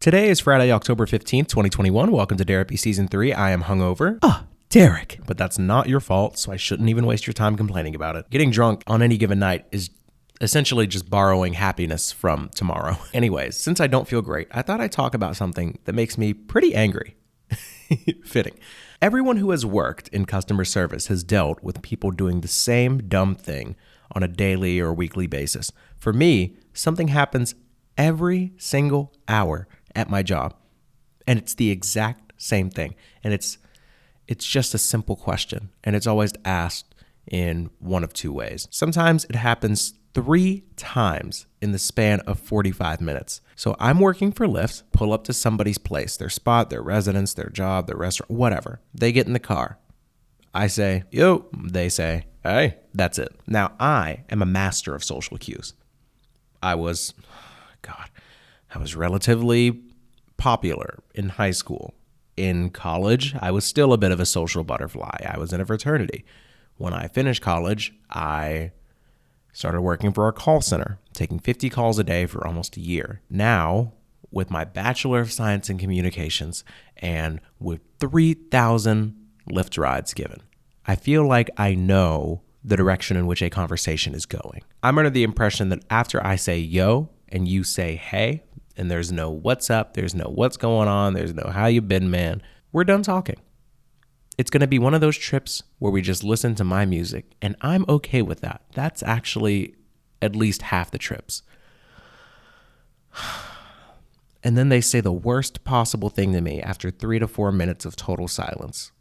Today is Friday, October 15th, 2021. Welcome to Derapy Season 3. I am hungover. Derek. But that's not your fault, so I shouldn't even waste your time complaining about it. Getting drunk on any given night is essentially just borrowing happiness from tomorrow. Anyways, since I don't feel great, I thought I'd talk about something that makes me pretty angry. Fitting. Everyone who has worked in customer service has dealt with people doing the same dumb thing on a daily or weekly basis. For me, something happens every single hour at my job, and it's the exact same thing. And it's just a simple question, and it's always asked in one of two ways. Sometimes it happens 3 times in the span of 45 minutes. So I'm working for Lyft, pull up to somebody's place, their spot, their residence, their job, their restaurant, whatever. They get in the car. I say, yo. They say, hey. That's it. Now, I am a master of social cues. I was relatively popular in high school. In college, I was still a bit of a social butterfly. I was in a fraternity. When I finished college, I started working for a call center, taking 50 calls a day for almost a year. Now, with my Bachelor of Science in Communications and with 3,000 Lyft rides given, I feel like I know the direction in which a conversation is going. I'm under the impression that after I say yo and you say hey, and there's no what's up, there's no what's going on, there's no how you been, man, we're done talking. It's going to be one of those trips where we just listen to my music, and I'm okay with that. That's actually at least half the trips. And then they say the worst possible thing to me after 3 to 4 minutes of total silence.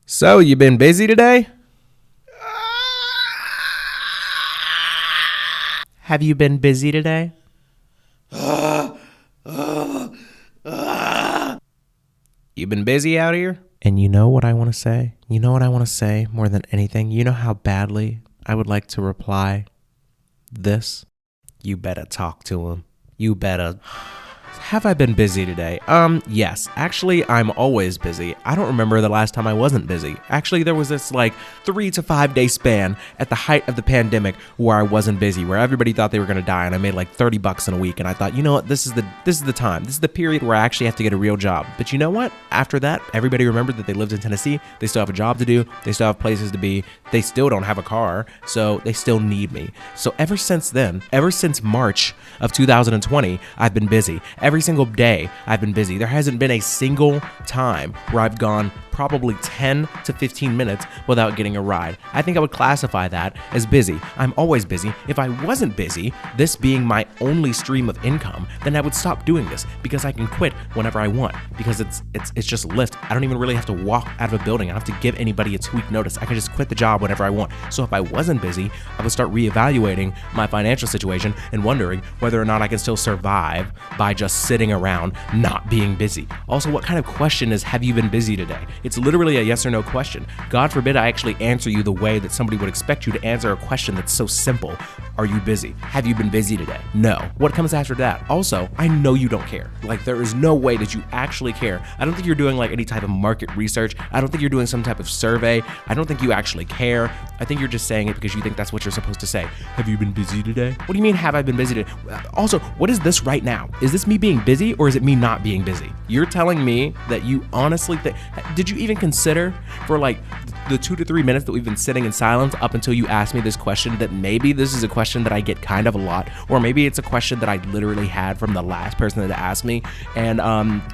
So, you been busy today? Have you been busy today? You been busy out here? And you know what I want to say? You know what I want to say more than anything? You know how badly I would like to reply this? You better talk to him. You better. Have I been busy today? Yes. Actually, I'm always busy. I don't remember the last time I wasn't busy. Actually, there was this 3 to 5 day span at the height of the pandemic where I wasn't busy, where everybody thought they were going to die, and I made $30 in a week. And I thought, you know what? This is the time. This is the period where I actually have to get a real job. But you know what? After that, everybody remembered that they lived in Tennessee. They still have a job to do. They still have places to be. They still don't have a car, so they still need me. So ever since then, ever since March of 2020, I've been busy. Every single day I've been busy. There hasn't been a single time where I've gone probably 10 to 15 minutes without getting a ride. I think I would classify that as busy. I'm always busy. If I wasn't busy, this being my only stream of income, then I would stop doing this because I can quit whenever I want because it's just Lyft. I don't even really have to walk out of a building. I don't have to give anybody a 2-week notice. I can just quit the job whenever I want. So if I wasn't busy, I would start reevaluating my financial situation and wondering whether or not I can still survive by just sitting around not being busy. Also, what kind of question is, have you been busy today? It's literally a yes or no question. God forbid I actually answer you the way that somebody would expect you to answer a question that's so simple. Are you busy? Have you been busy today? No. What comes after that? Also, I know you don't care. There is no way that you actually care. I don't think you're doing any type of market research. I don't think you're doing some type of survey. I don't think you actually care. I think you're just saying it because you think that's what you're supposed to say. Have you been busy today? What do you mean, have I been busy today? Also, what is this right now? Is this me being busy or is it me not being busy? You're telling me that you honestly think, did you even consider for the 2 to 3 minutes that we've been sitting in silence up until you asked me this question that maybe this is a question that I get kind of a lot, or maybe it's a question that I literally had from the last person that asked me, and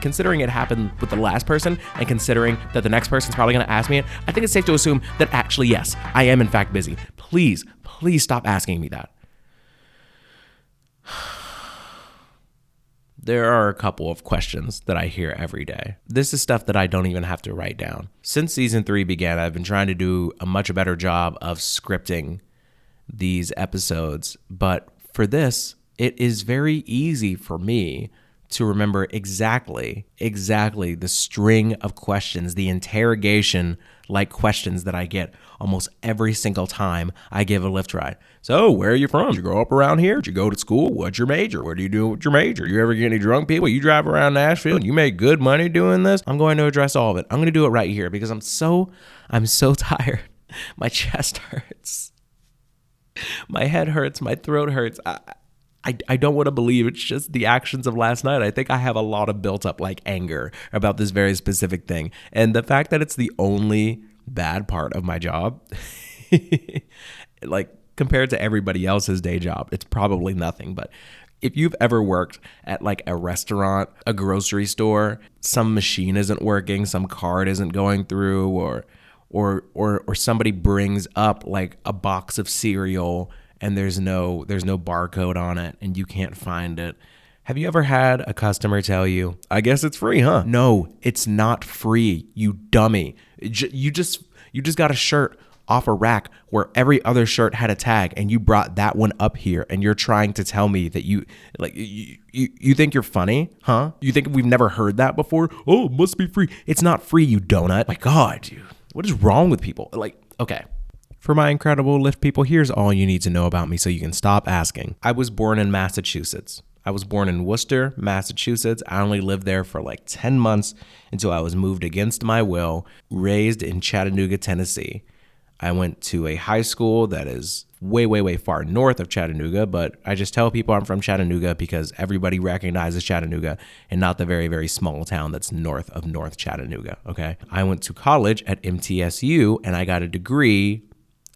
considering it happened with the last person and considering that the next person's probably going to ask me it, I think it's safe to assume that actually, yes, I am in fact busy. Please stop asking me that. There are a couple of questions that I hear every day. This is stuff that I don't even have to write down. Since season 3 began, I've been trying to do a much better job of scripting these episodes. But for this, it is very easy for me to remember exactly the string of questions, the interrogation-like questions that I get almost every single time I give a Lyft ride. So, where are you from? Did you grow up around here? Did you go to school? What's your major? What do you do with your major? You ever get any drunk people? You drive around Nashville? You make good money doing this? I'm going to address all of it. I'm going to do it right here because I'm so tired. My chest hurts. My head hurts. My throat hurts. I don't want to believe it's just the actions of last night. I think I have a lot of built up like anger about this very specific thing. And the fact that it's the only bad part of my job, like compared to everybody else's day job, it's probably nothing. But if you've ever worked at like a restaurant, a grocery store, some machine isn't working, some card isn't going through, or somebody brings up like a box of cereal and there's no barcode on it and you can't find it. Have you ever had a customer tell you, I guess it's free, huh? No, it's not free, you dummy. You just got a shirt off a rack where every other shirt had a tag and you brought that one up here and you're trying to tell me that you think you're funny, huh? You think we've never heard that before? Oh, it must be free. It's not free, you donut. My God, dude, what is wrong with people? Like, okay. For my incredible Lyft people, here's all you need to know about me so you can stop asking. I was born in Massachusetts. I was born in Worcester, Massachusetts. I only lived there for like 10 months until I was moved against my will, raised in Chattanooga, Tennessee. I went to a high school that is way, way, way far north of Chattanooga, but I just tell people I'm from Chattanooga because everybody recognizes Chattanooga and not the very, very small town that's north of North Chattanooga, okay? I went to college at MTSU and I got a degree,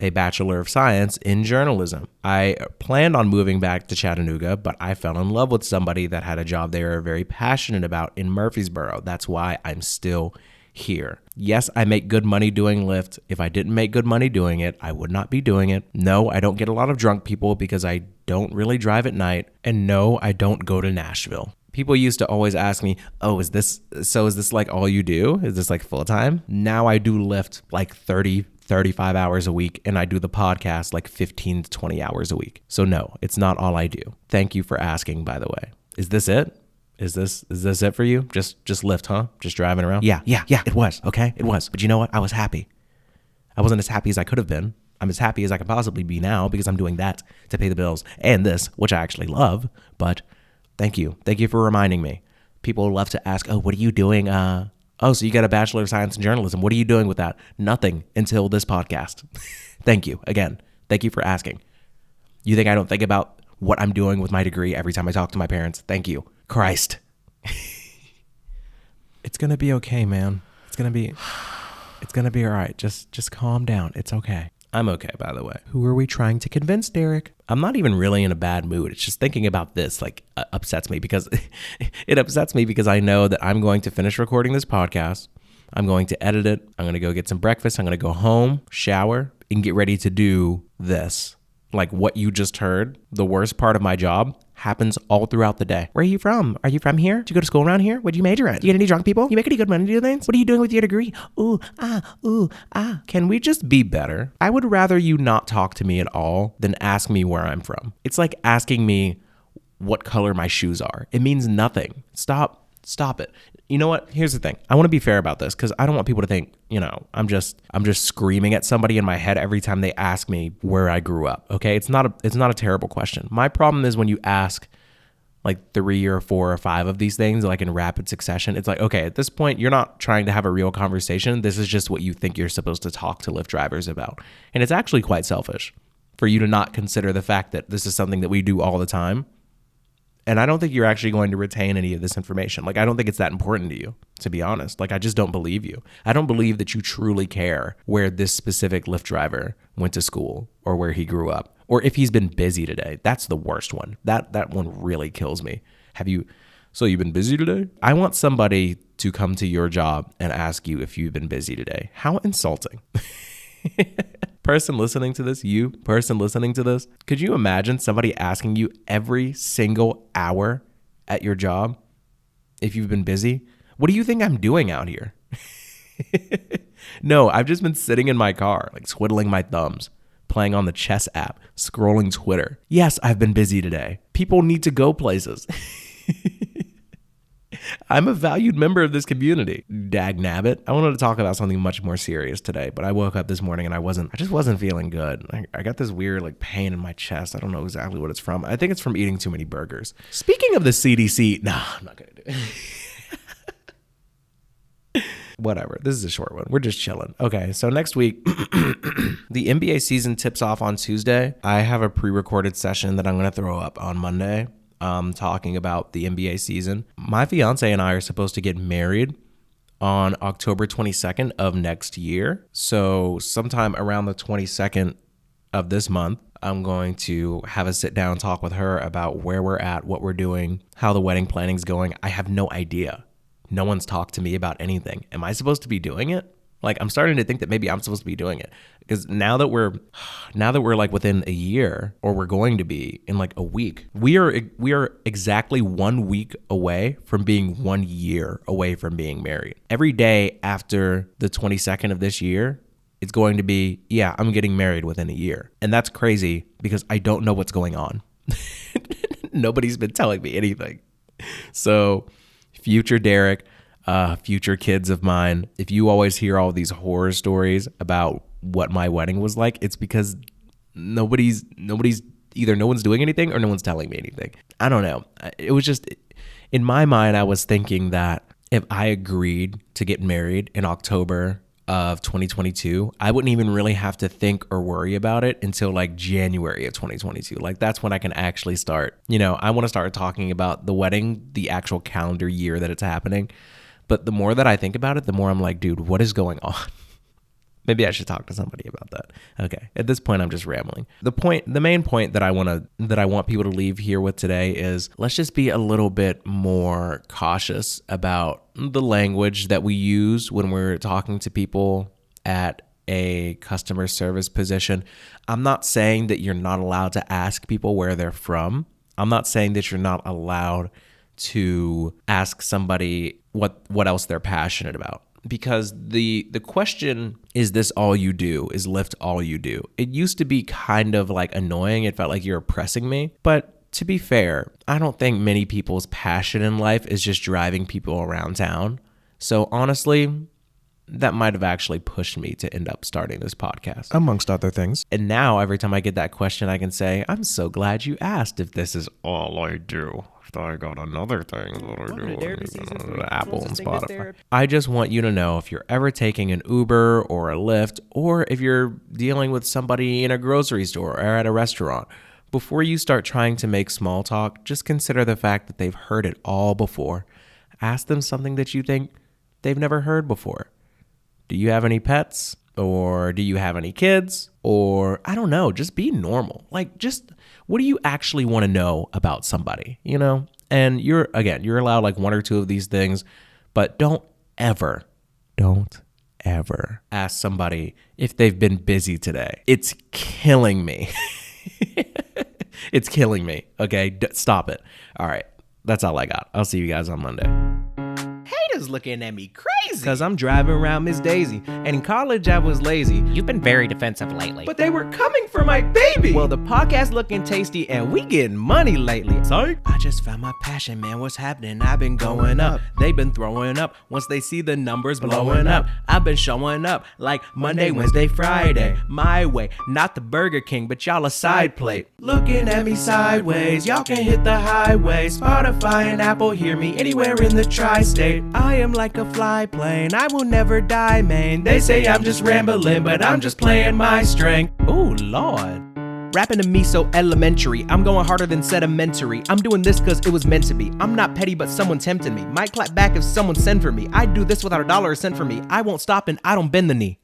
a Bachelor of Science in journalism. I planned on moving back to Chattanooga, but I fell in love with somebody that had a job they were very passionate about in Murfreesboro. That's why I'm still here. Yes, I make good money doing Lyft. If I didn't make good money doing it, I would not be doing it. No, I don't get a lot of drunk people because I don't really drive at night. And no, I don't go to Nashville. People used to always ask me, oh, is this like all you do? Is this like full time? Now I do Lyft like 35 hours a week, and I do the podcast like 15 to 20 hours a week. So no, it's not all I do. Thank you for asking, by the way. Is this it? Is this it for you? Just Lyft, huh? Just driving around? Yeah, it was, okay? It was. But you know what? I was happy. I wasn't as happy as I could have been. I'm as happy as I could possibly be now because I'm doing that to pay the bills and this, which I actually love. But thank you. Thank you for reminding me. People love to ask, oh, what are you doing? Oh, so you got a Bachelor of Science in Journalism. What are you doing with that? Nothing until this podcast. Thank you. Again, thank you for asking. You think I don't think about what I'm doing with my degree every time I talk to my parents? Thank you. Christ. It's going to be okay, man. It's going to be all right. Just calm down. It's okay. I'm okay, by the way. Who are we trying to convince, Derek? I'm not even really in a bad mood. It's just thinking about this like upsets me because it upsets me because I know that I'm going to finish recording this podcast. I'm going to edit it. I'm going to go get some breakfast. I'm going to go home, shower, and get ready to do this. Like what you just heard, the worst part of my job happens all throughout the day. Where are you from? Are you from here? Did you go to school around here? What'd you major in? Do you get any drunk people? You make any good money to do things? What are you doing with your degree? Ooh, ah. Can we just be better? I would rather you not talk to me at all than ask me where I'm from. It's like asking me what color my shoes are. It means nothing. Stop it. You know what? Here's the thing. I want to be fair about this because I don't want people to think, I'm just screaming at somebody in my head every time they ask me where I grew up. Okay? It's not a terrible question. My problem is when you ask like 3 or 4 or 5 of these things like in rapid succession, it's like, okay, at this point, you're not trying to have a real conversation. This is just what you think you're supposed to talk to Lyft drivers about. And it's actually quite selfish for you to not consider the fact that this is something that we do all the time. And I don't think you're actually going to retain any of this information. Like, I don't think it's that important to you, to be honest. Like, I just don't believe you. I don't believe that you truly care where this specific Lyft driver went to school or where he grew up or if he's been busy today. That's the worst one. That one really kills me. So you've been busy today? I want somebody to come to your job and ask you if you've been busy today. How insulting. Person listening to this, could you imagine somebody asking you every single hour at your job if you've been busy? What do you think I'm doing out here? No, I've just been sitting in my car, like twiddling my thumbs, playing on the chess app, scrolling Twitter. Yes, I've been busy today. People need to go places. I'm a valued member of this community. Dagnabbit. I wanted to talk about something much more serious today, but I woke up this morning and I just wasn't feeling good. I got this weird like pain in my chest. I don't know exactly what it's from. I think it's from eating too many burgers. Speaking of the CDC, no, I'm not going to do it. whatever. This is a short one. We're just chilling. Okay, so next week, the NBA season tips off on Tuesday. I have a pre-recorded session that I'm going to throw up on Monday, talking about the NBA season. My fiance and I are supposed to get married on October 22nd of next year. So sometime around the 22nd of this month, I'm going to have a sit down talk with her about where we're at, what we're doing, how the wedding planning's going. I have no idea. No one's talked to me about anything. Am I supposed to be doing it? Like, I'm starting to think that maybe I'm supposed to be doing it, because now that we're like within a year, or we're going to be in like a week, we are exactly 1 week away from being 1 year away from being married. Every day after the 22nd of this year, it's going to be, yeah, I'm getting married within a year. And that's crazy because I don't know what's going on. Nobody's been telling me anything. So future Derek, future kids of mine, if you always hear all these horror stories about what my wedding was like, it's because nobody's either no one's doing anything or no one's telling me anything. I don't know. It was just, in my mind, I was thinking that if I agreed to get married in October of 2022, I wouldn't even really have to think or worry about it until like January of 2022. Like, that's when I can actually start, I want to start talking about the wedding, the actual calendar year that it's happening. But the more that I think about it, the more I'm like, dude, what is going on? Maybe I should talk to somebody about that. Okay. At this point, I'm just rambling. The main point that I want people to leave here with today is, let's just be a little bit more cautious about the language that we use when we're talking to people at a customer service position. I'm not saying that you're not allowed to ask people where they're from. I'm not saying that you're not allowed to ask somebody what else they're passionate about. Because the question, is this all you do? Is Lyft all you do? It used to be kind of like annoying. It felt like you're oppressing me. But to be fair, I don't think many people's passion in life is just driving people around town. So honestly, that might have actually pushed me to end up starting this podcast, amongst other things. And now every time I get that question, I can say, I'm so glad you asked if this is all I do. I got another thing that I do. Apple and Spotify. I just want you to know, if you're ever taking an Uber or a Lyft, or if you're dealing with somebody in a grocery store or at a restaurant, before you start trying to make small talk, just consider the fact that they've heard it all before. Ask them something that you think they've never heard before. Do you have any pets? Or do you have any kids? Or I don't know, just be normal. Like, just, what do you actually want to know about somebody, And you're allowed like one or two of these things, but don't ever ask somebody if they've been busy today. It's killing me. It's killing me. Okay, stop it. All right, that's all I got. I'll see you guys on Monday. Haters looking at me crazy, cause I'm driving around Miss Daisy, and in college I was lazy. You've been very defensive lately. But they were coming for my baby. Well, the podcast looking tasty, and we getting money lately. Sorry? I just found my passion, man. What's happening? I've been going up. They've been throwing up once they see the numbers blowing up. I've been showing up like Monday, Wednesday, Friday. My way, not the Burger King, but y'all a side plate. Looking at me sideways, y'all can hit the highway. Spotify and Apple, hear me anywhere in the tri-state. I am like a fly plane, I will never die, man. They say I'm just rambling, but I'm just playing my strength. Ooh, Lord. Rapping to me so elementary, I'm going harder than sedimentary. I'm doing this cause it was meant to be. I'm not petty, but someone tempted me. Might clap back if someone send for me. I do this without $1 or $1 cent for me. I won't stop and I don't bend the knee.